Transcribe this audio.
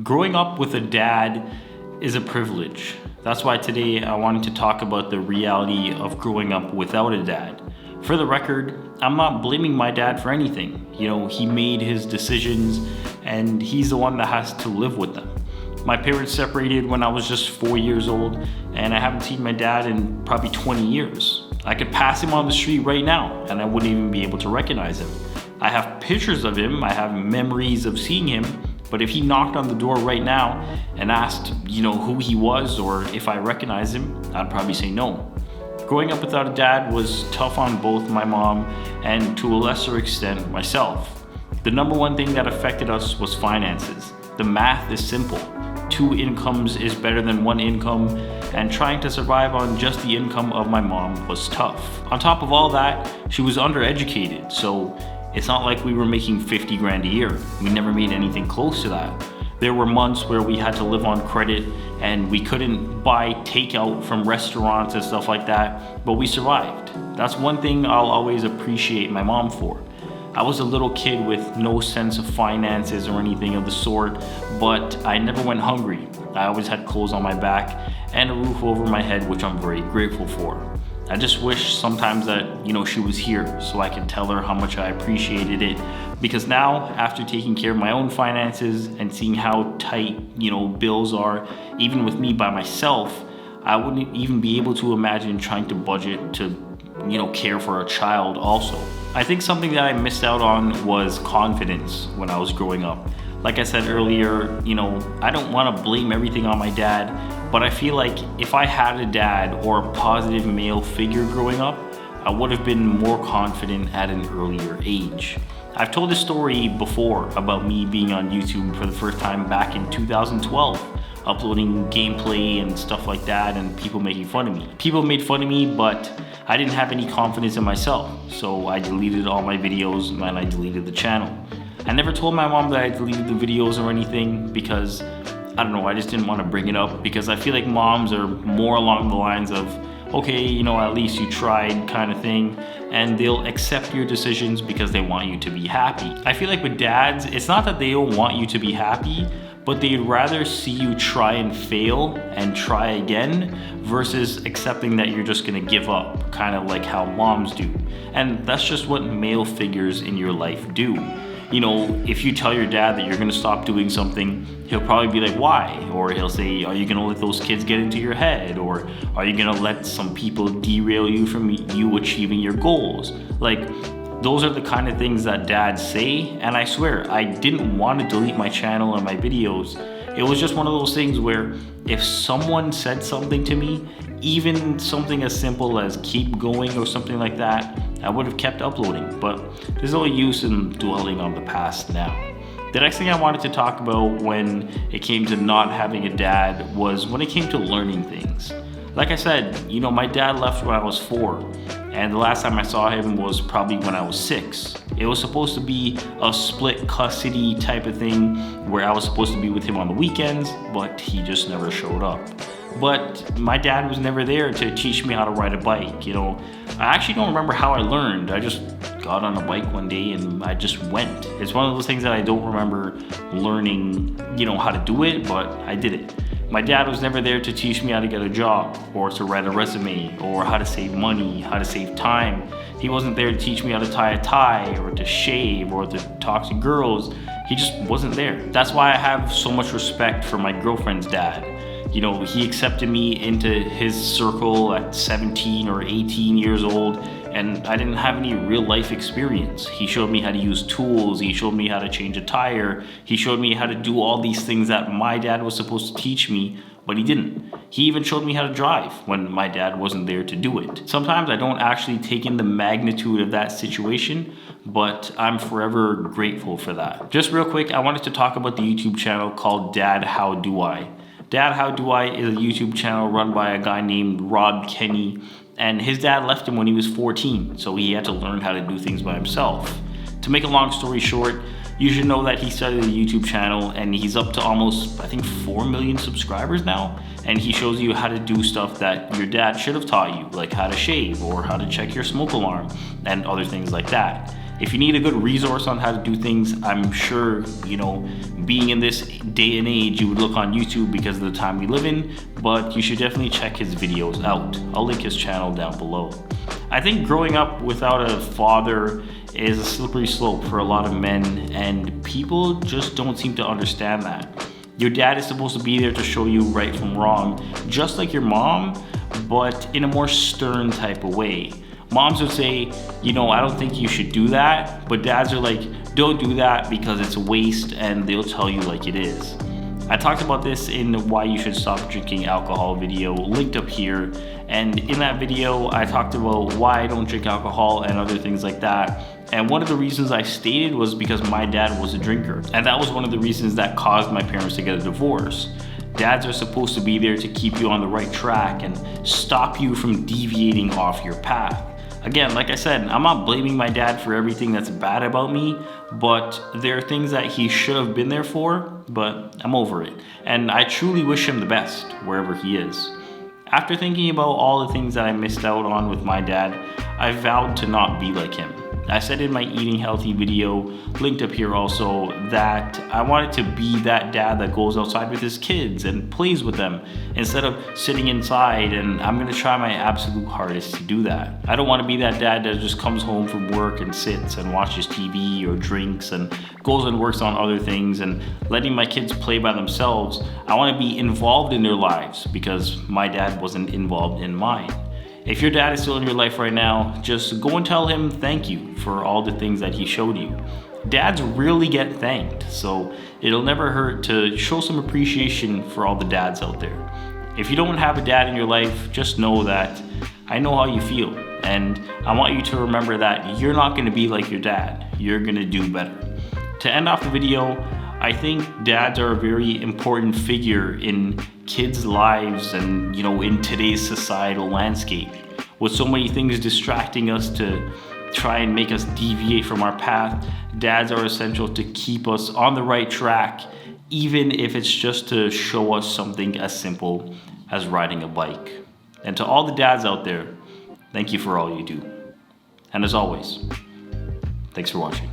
Growing up with a dad is a privilege. That's why today I wanted to talk about the reality of growing up without a dad. For the record, I'm not blaming my dad for anything. He made his decisions and he's the one that has to live with them. My parents separated when I was just 4 years old, and I haven't seen my dad in probably 20 years. I could pass him on the street right now and I wouldn't even be able to recognize him. I have pictures of him, I have memories of seeing him, but if he knocked on the door right now and asked, who he was or if I recognize him, I'd probably say no. Growing up without a dad was tough on both my mom and to a lesser extent myself. The number one thing that affected us was finances. The math is simple. 2 incomes is better than 1 income, and trying to survive on just the income of my mom was tough. On top of all that, she was undereducated, so it's not like we were making 50 grand a year. We never made anything close to that. There were months where we had to live on credit and we couldn't buy takeout from restaurants and stuff like that, but we survived. That's one thing I'll always appreciate my mom for. I was a little kid with no sense of finances or anything of the sort, but I never went hungry. I always had clothes on my back and a roof over my head, which I'm very grateful for. I just wish sometimes that, she was here so I could tell her how much I appreciated it. Because now, after taking care of my own finances and seeing how tight, bills are, even with me by myself, I wouldn't even be able to imagine trying to budget to, care for a child also. I think something that I missed out on was confidence when I was growing up. Like I said earlier, I don't want to blame everything on my dad, but I feel like if I had a dad or a positive male figure growing up, I would have been more confident at an earlier age. I've told this story before about me being on YouTube for the first time back in 2012, uploading gameplay and stuff like that, and people making fun of me. People made fun of me, but I didn't have any confidence in myself, so I deleted all my videos and I deleted the channel. I never told my mom that I deleted the videos or anything because, I just didn't want to bring it up, because I feel like moms are more along the lines of, okay, at least you tried kind of thing, and they'll accept your decisions because they want you to be happy. I feel like with dads, it's not that they don't want you to be happy, but they'd rather see you try and fail and try again versus accepting that you're just gonna give up, kind of like how moms do. And that's just what male figures in your life do. If you tell your dad that you're gonna stop doing something, he'll probably be like, why? Or he'll say, are you gonna let those kids get into your head? Or are you gonna let some people derail you from you achieving your goals? Those are the kind of things that dads say, and I swear, I didn't want to delete my channel and my videos. It was just one of those things where if someone said something to me, even something as simple as keep going or something like that, I would have kept uploading, but there's no use in dwelling on the past now. The next thing I wanted to talk about when it came to not having a dad was when it came to learning things. Like I said, my dad left when I was 4, and the last time I saw him was probably when I was 6. It was supposed to be a split custody type of thing where I was supposed to be with him on the weekends, but he just never showed up. But my dad was never there to teach me how to ride a bike. I actually don't remember how I learned. I just got on a bike one day and I just went. It's one of those things that I don't remember learning, how to do it, but I did it. My dad was never there to teach me how to get a job or to write a resume or how to save money, how to save time. He wasn't there to teach me how to tie a tie or to shave or to talk to girls. He just wasn't there. That's why I have so much respect for my girlfriend's dad. He accepted me into his circle at 17 or 18 years old, and I didn't have any real life experience. He showed me how to use tools, he showed me how to change a tire, he showed me how to do all these things that my dad was supposed to teach me, but he didn't. He even showed me how to drive when my dad wasn't there to do it. Sometimes I don't actually take in the magnitude of that situation, but I'm forever grateful for that. Just real quick, I wanted to talk about the YouTube channel called Dad How Do I. Dad How Do I is a YouTube channel run by a guy named Rob Kenny, and his dad left him when he was 14, so he had to learn how to do things by himself. To make a long story short, you should know that he started a YouTube channel and he's up to almost, 4 million subscribers now, and he shows you how to do stuff that your dad should have taught you, like how to shave or how to check your smoke alarm and other things like that. If you need a good resource on how to do things, I'm sure, being in this day and age, you would look on YouTube because of the time we live in, but you should definitely check his videos out. I'll link his channel down below. I think growing up without a father is a slippery slope for a lot of men, and people just don't seem to understand that. Your dad is supposed to be there to show you right from wrong, just like your mom, but in a more stern type of way. Moms would say, I don't think you should do that, but dads are like, don't do that because it's a waste, and they'll tell you like it is. I talked about this in the Why You Should Stop Drinking Alcohol video, linked up here, and in that video I talked about why I don't drink alcohol and other things like that. And one of the reasons I stated was because my dad was a drinker, and that was one of the reasons that caused my parents to get a divorce. Dads are supposed to be there to keep you on the right track and stop you from deviating off your path. Again, like I said, I'm not blaming my dad for everything that's bad about me, but there are things that he should have been there for, but I'm over it. And I truly wish him the best wherever he is. After thinking about all the things that I missed out on with my dad, I vowed to not be like him. I said in my eating healthy video, linked up here also, that I wanted to be that dad that goes outside with his kids and plays with them instead of sitting inside, and I'm gonna try my absolute hardest to do that. I don't wanna be that dad that just comes home from work and sits and watches TV or drinks and goes and works on other things and letting my kids play by themselves. I wanna be involved in their lives because my dad wasn't involved in mine. If your dad is still in your life right now, just go and tell him thank you for all the things that he showed you. Dads really get thanked, so it'll never hurt to show some appreciation for all the dads out there. If you don't have a dad in your life, just know that I know how you feel, and I want you to remember that you're not gonna be like your dad. You're gonna do better. To end off the video, I think dads are a very important figure in kids' lives and, in today's societal landscape. With so many things distracting us to try and make us deviate from our path, dads are essential to keep us on the right track, even if it's just to show us something as simple as riding a bike. And to all the dads out there, thank you for all you do. And as always, thanks for watching.